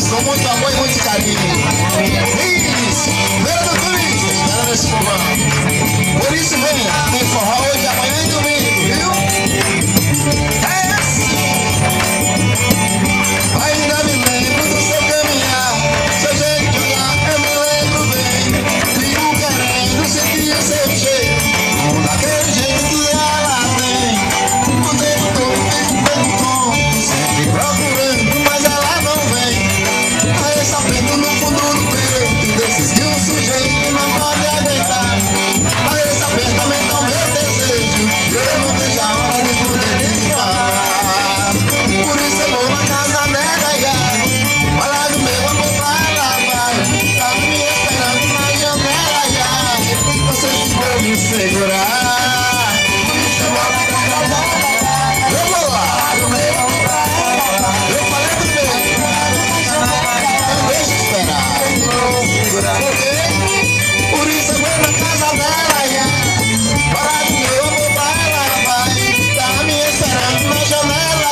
Com muito amor e muito carinho. Isso, Feira do Turista, espera nesse povão. Por isso venha, tem forró hoje, amanhã e domingo, viu? É assim. Ainda me lembro do seu caminhar, seu jeito de olhar, eu me lembro bem. Vivo querendo sentir o seu cheiro, daquele jeito que ela tem. O tempo todo fico perguntando, sempre procurando, mas ela não vem. Sabendo no fundo do peito desses que um sujeito não pode aguentar. Mas esse apertamento é o meu desejo, eu não vejo a hora de poder ficar. Por isso eu vou na casa dela e falar do meu amor pra ela, vai. Tá me esperando na janela já, você ficou me segurar. Por isso eu vou na casa dela, eu vou lá. Eu falei do meu. Deixa eu esperar. Por isso eu vou na casa dela, falar do meu amor pra ela, vai. Tá me esperando na janela,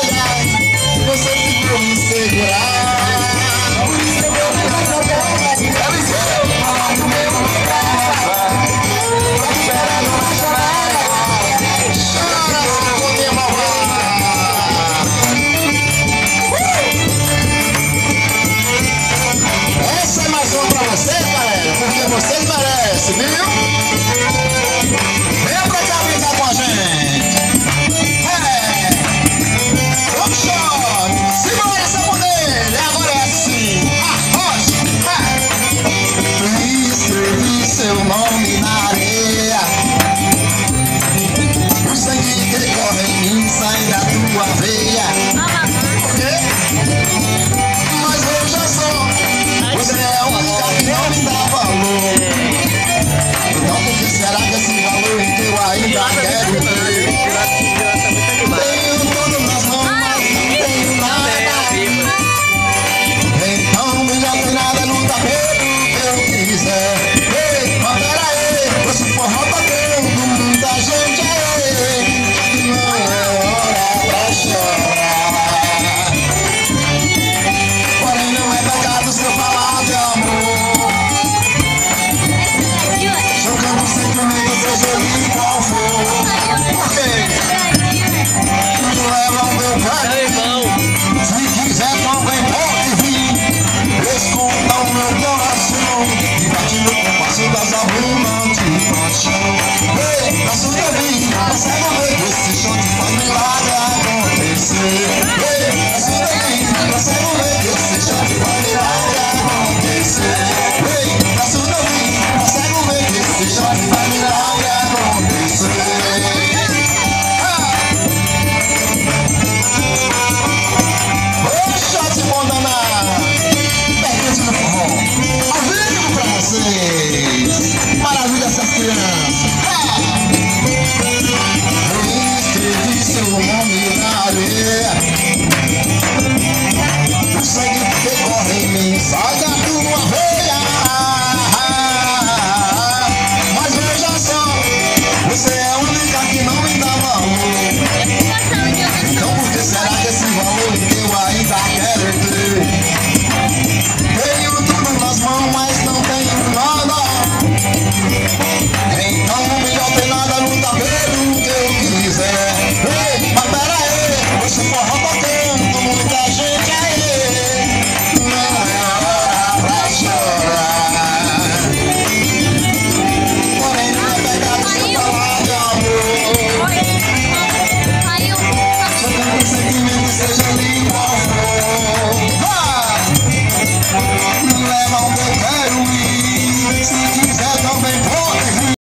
você ficou me segurar. Por isso eu vou na casa dela, ela espera eu falar do meu amor pra ela, vai. Tá me esperando na janela, chora, segundinha malvada. Essa é mais uma pra vocês, galera, porque vocês merecem, viu? Venha pra cá brincar com a gente. Vamos chorar. Segura essa bandeira, agora é assim. Arrocha. Escrevi seu nome na areia. O sangue que corre em mim sai da tua veia. Ok? Mas veja só, você é a única que não me dá valor. Então por que será que esse valor em que eu ainda quero ter? Tenho tudo nas mãos, mas não tenho nada. Então não jogue nada no tapete que eu quiser. Ei, mas peraí, esse forró tá tendo muita gente aí. Não é hora pra chorar. Porém não é pecado se eu falar de amor. Jogando sentimento, seja ele qual for. Por quê? Não leva o meu pai. Se quiser também pode vir. Escuta o meu coração.